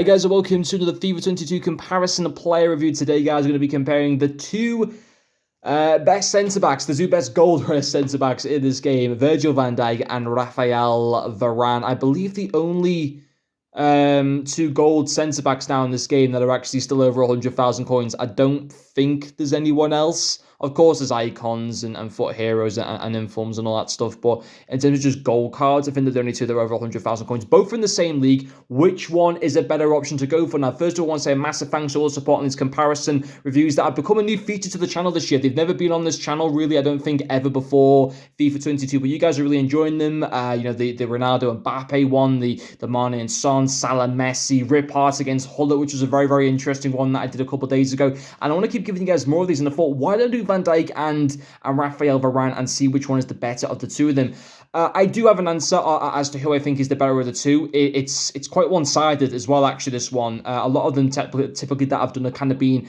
Hey guys, and welcome to another FIFA 22 comparison player review. Today, guys, we're going to be comparing the two best centre-backs, the two best gold rush centre-backs in this game, Virgil van Dijk and Raphael Varane. I believe the only two gold centre-backs now in this game that are actually still over 100,000 coins. I don't think there's anyone else. Of course, there's icons and foot heroes and informs and all that stuff. But in terms of just gold cards, I think that the only two that are over 100,000 coins. Both in the same league. Which one is a better option to go for? Now, first of all, I want to say a massive thanks to all the support on these comparison reviews that have become a new feature to the channel this year. They've never been on this channel, really, I don't think, ever before FIFA 22. But you guys are really enjoying them. The Ronaldo and Mbappe one, the Mane and Son, Salah, Messi, Rip Hart against Huller, which was a very, very interesting one that I did a couple of days ago. And I want to keep giving you guys more of these. And I thought, why don't I do Van Dijk and Raphael Varane and see which one is the better of the two of them? I do have an answer as to who I think is the better of the two. It's quite one-sided as well, actually, this one. A lot of them typically that I've done have kind of been,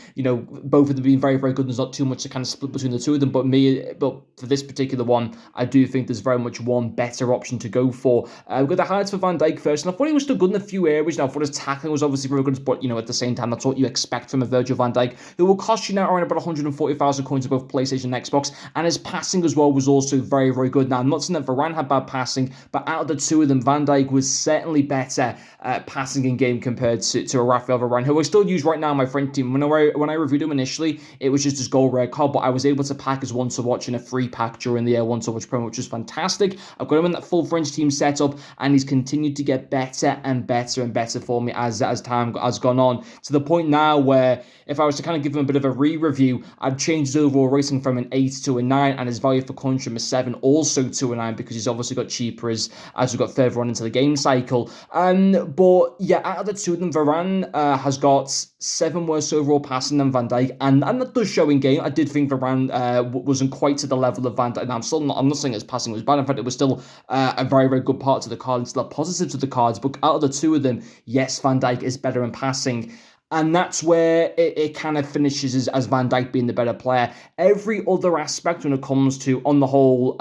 both of them being very, very good. There's not too much to kind of split between the two of them. But for this particular one, I do think there's very much one better option to go for. We've got the highlights for Van Dijk first. And I thought he was still good in a few areas. Now, I thought his tackling was obviously very good. But, at the same time, that's what you expect from a Virgil van Dijk, who will cost you now around about 140,000 coins on both PlayStation and Xbox. And his passing as well was also very, very good. Now, I'm not saying that Varane had bad passing, but out of the two of them, Van Dijk was certainly better passing in game compared to a Raphael Varane, who I still use right now on my friend team. When I reviewed him initially, it was just his gold rare card, but I was able to pack his one to watch in a free pack during the one to watch promo, which was fantastic. I've got him in that full French team setup, and he's continued to get better and better and better for me as time has gone on, to the point now where if I was to kind of give him a bit of a re-review, I'd change his overall rating from an 8 to a 9, and his value for coins from a 7 also to a 9, because he's obviously got cheaper as we got further on into the game cycle. But yeah, out of the two of them, Varane has got 7 worse overall passing than Van Dijk, and that does show in game. I did think Varane wasn't quite to the level of Van Dijk. Now, I'm not saying his passing was bad. In fact, it was still a very, very good part to the card, and still a positive to the cards. But out of the two of them, yes, Van Dijk is better in passing. And that's where it kind of finishes as Van Dijk being the better player. Every other aspect when it comes to, on the whole,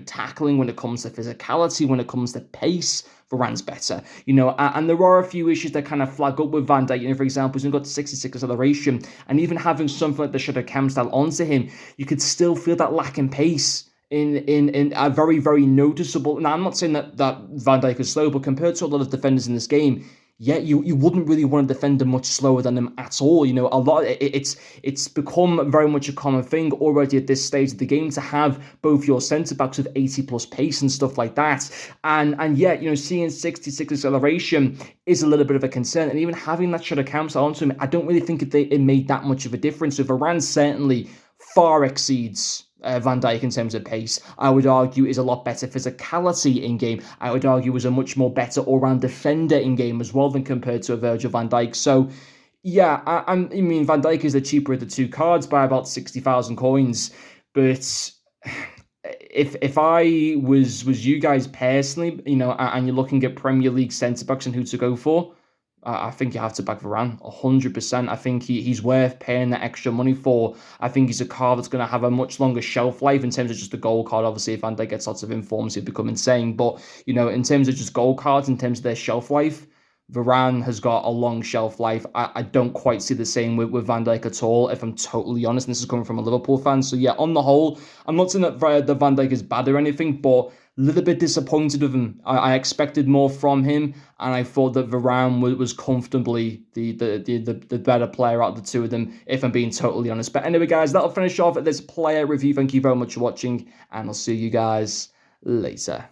tackling, when it comes to physicality, when it comes to pace, Varane's better. And there are a few issues that kind of flag up with Van Dijk. For example, he's only got 66 acceleration, and even having something like the Shadow Cam style onto him, you could still feel that lack in pace in a very, very noticeable. Now, I'm not saying that Van Dijk is slow, but compared to a lot of defenders in this game, yeah, you wouldn't really want to defend him much slower than him at all. A lot. It's become very much a common thing already at this stage of the game to have both your centre backs with 80 plus pace and stuff like that. And yeah, seeing 66 acceleration is a little bit of a concern. And even having that Shadow Cam onto him, I don't really think it made that much of a difference. So Varane certainly far exceeds Van Dijk in terms of pace. I would argue is a lot better physicality in game. I would argue is a much more better all-round defender in game as well than compared to a Virgil van Dijk. So yeah, I mean, Van Dijk is the cheaper of the two cards by about 60,000 coins. But if I was you guys personally, and you're looking at Premier League centre-backs and who to go for, I think you have to back Varane 100%. I think he's worth paying that extra money for. I think he's a card that's going to have a much longer shelf life in terms of just the gold card. Obviously, if Van Dijk gets lots of informs, he'll become insane. But, in terms of just gold cards, in terms of their shelf life, Varane has got a long shelf life. I don't quite see the same with Van Dijk at all, if I'm totally honest. And this is coming from a Liverpool fan. So, yeah, on the whole, I'm not saying that Van Dijk is bad or anything, but a little bit disappointed with him. I expected more from him, and I thought that Varane was comfortably the better player out of the two of them, if I'm being totally honest. But anyway, guys, that'll finish off this player review. Thank you very much for watching, and I'll see you guys later.